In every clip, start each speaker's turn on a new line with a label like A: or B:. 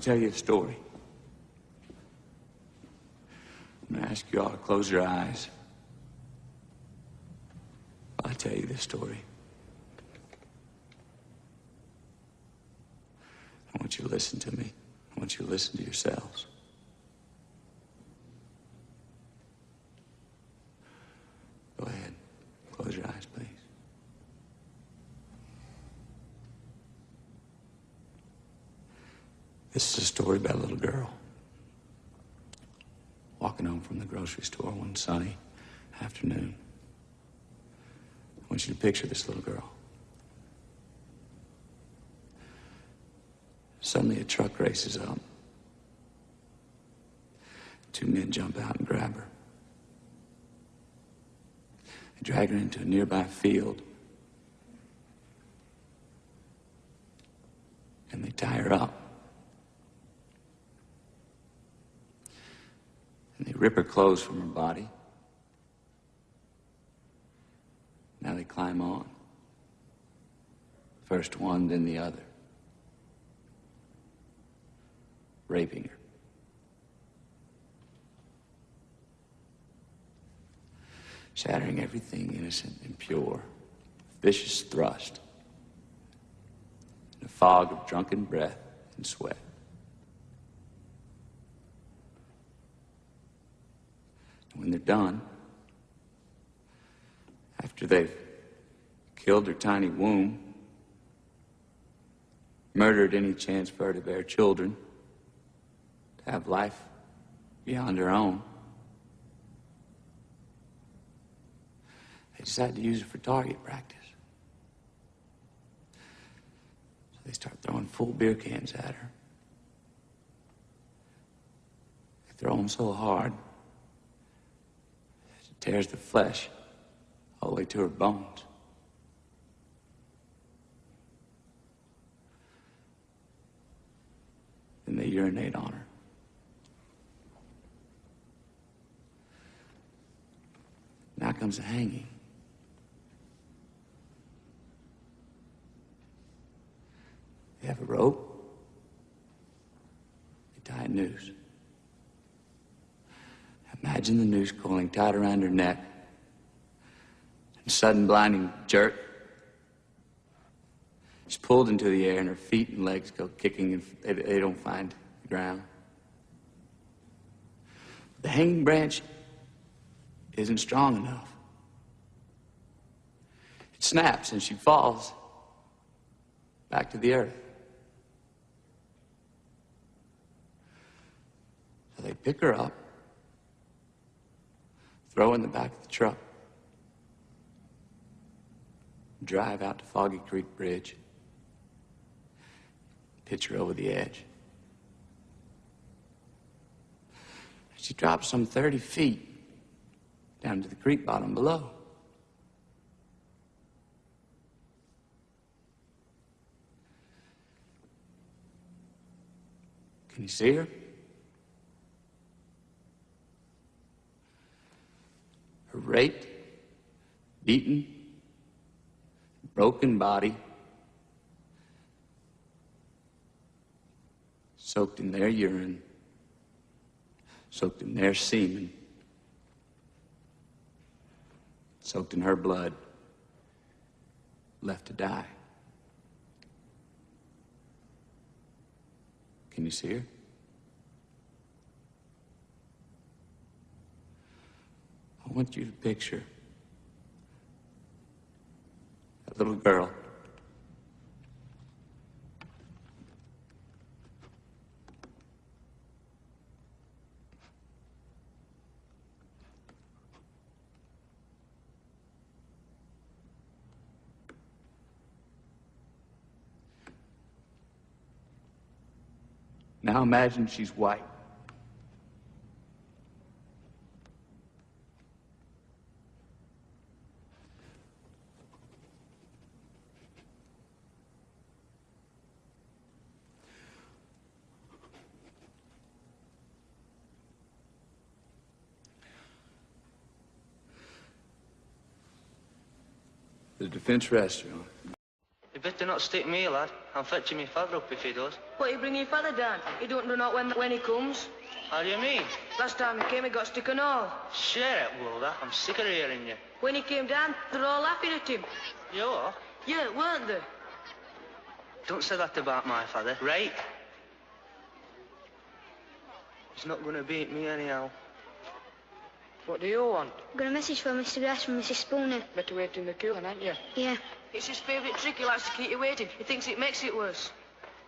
A: tell you a story. I'm gonna ask you all to close your eyes while I tell you this story. I want you to listen to me. I want you to listen to yourselves. Go ahead. Close your eyes, please. This is a story about a little girl walking home from the grocery store one sunny afternoon. I want you to picture this little girl. Suddenly a truck races up. Two men jump out and grab her. They drag her into a nearby field. And they tie her up. And they rip her clothes from her body. Now they climb on. First one, then the other. Raping her. Shattering everything innocent and pure. Vicious thrust. In a fog of drunken breath and sweat. And when they're done, after they've killed her tiny womb, murdered any chance for her to bear children, to have life beyond her own, they decide to use her for target practice. So they start throwing full beer cans at her. They throw them so hard that it tears the flesh all the way to her bones. Then they urinate on her. Now comes the hanging. They have a rope. They tie a noose. Imagine the noose coiling tight around her neck. And sudden blinding jerk. She's pulled into the air and her feet and legs go kicking and they don't find the ground. The hanging branch isn't strong enough. It snaps and she falls back to the earth. So they pick her up, throw her in the back of the truck, drive out to Foggy Creek Bridge, pitch her over the edge. She drops some 30 feet down to the creek bottom below. Can you see her? Her raped, beaten, broken body, soaked in their urine, soaked in their semen, soaked in her blood, left to die. Can you see her? I want you to picture a little girl. Now imagine she's white. The defense rests, Your Honor.
B: It better not stick me, lad. I'm fetching me father up if he does.
C: What, you bring your father down? You don't run out when he comes?
B: How do you mean?
C: Last time he came, he got stick and all.
B: Share it, Wilder. I'm sick of hearing you.
C: When he came down, they're all laughing at him.
B: You are?
C: Yeah, weren't they?
B: Don't say that about my father, right? He's not going to beat me anyhow.
C: What do you want?
D: I've got a message for Mr. Grass from Mrs. Spooner.
C: Better wait in the queue, haven't you?
D: Yeah.
C: It's his favourite trick. He likes to keep you waiting. He thinks it makes it worse.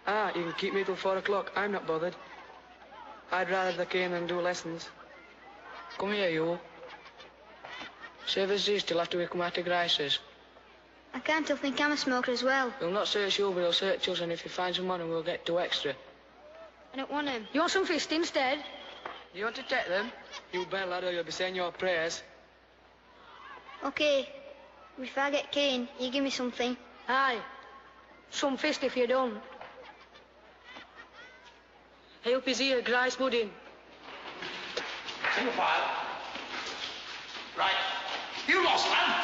E: Ah, you can keep me till 4 o'clock. I'm not bothered. I'd rather they came and do lessons. Come here, you. Save us these till after we come out of Grice's.
D: I can't he'll think I'm a smoker as well.
E: He'll not search you, but he'll search us, and if he finds some money, we'll get 2 extra.
D: I don't want him.
C: You want some fist instead?
E: You want to take them? You bet, lad, or you'll be saying your prayers.
D: Okay. If I get cane, you give me something.
C: Aye. Some fist if you don't. Help his ear, Grice pudding.
F: Single file. Right. You lost, man.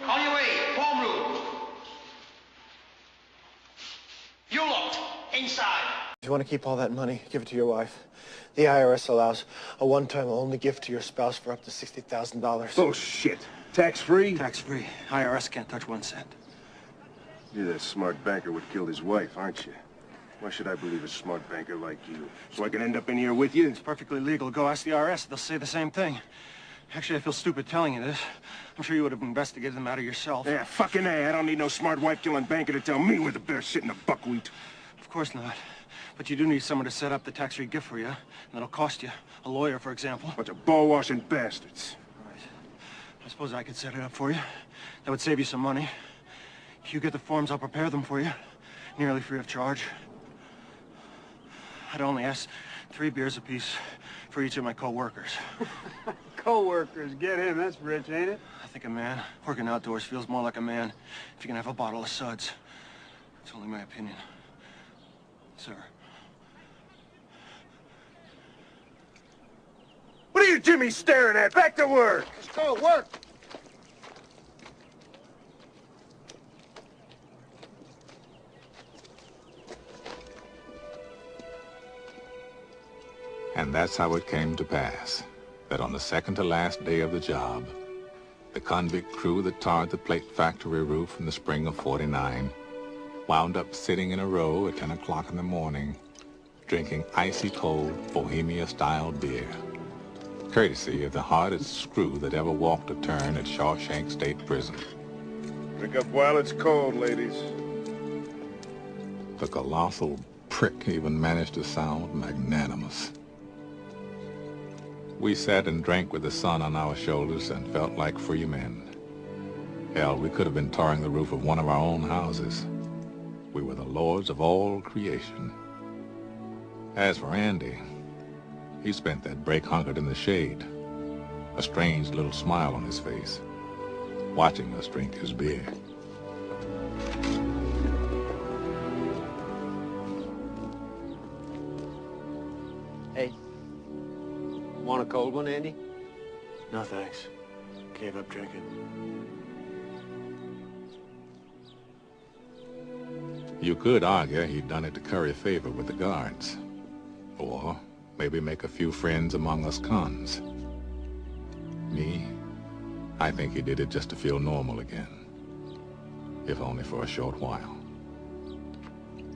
F: On your way. Form room. You lot. Inside.
G: If you want to keep all that money, give it to your wife. The IRS allows a one-time only gift to your spouse for up to $60,000.
H: Bullshit. Tax-free?
G: Tax-free. IRS can't touch 1 cent.
H: You're that smart banker would kill his wife, aren't you? Why should I believe a smart banker like you? So I can end up in here with you?
G: It's perfectly legal. Go ask the IRS. They'll say the same thing. Actually, I feel stupid telling you this. I'm sure you would have investigated the matter yourself.
H: Yeah, fucking A. I don't need no smart wife-killing banker to tell me where the bear's sitting the buckwheat.
G: Of course not. But you do need someone to set up the tax-free gift for you. And that'll cost you. A lawyer, for example.
H: Bunch of ball-washing bastards.
G: Right. I suppose I could set it up for you. That would save you some money. If you get the forms, I'll prepare them for you. Nearly free of charge. I'd only ask 3 beers apiece for each of my co-workers.
I: Co-workers, get him. That's rich, ain't it?
G: I think a man working outdoors feels more like a man if you can have a bottle of suds. It's only my opinion. Sir.
H: What are you Jimmy staring at? Back to work!
I: Let's go, work!
J: And that's how it came to pass, that on the second to last day of the job, the convict crew that tarred the plate factory roof in the spring of '49 wound up sitting in a row at 10 o'clock in the morning, drinking icy cold Bohemia-style beer, courtesy of the hardest screw that ever walked a turn at Shawshank State Prison.
H: Drink up while it's cold, ladies.
J: The colossal prick even managed to sound magnanimous. We sat and drank with the sun on our shoulders and felt like free men. Hell, we could have been tarring the roof of one of our own houses. We were the lords of all creation. As for Andy, he spent that break hunkered in the shade, a strange little smile on his face, watching us drink his beer.
I: Hey, want a cold one, Andy?
G: No, thanks. Gave up drinking.
J: You could argue he'd done it to curry favor with the guards. Or maybe make a few friends among us cons. Me, I think he did it just to feel normal again. If only for a short while.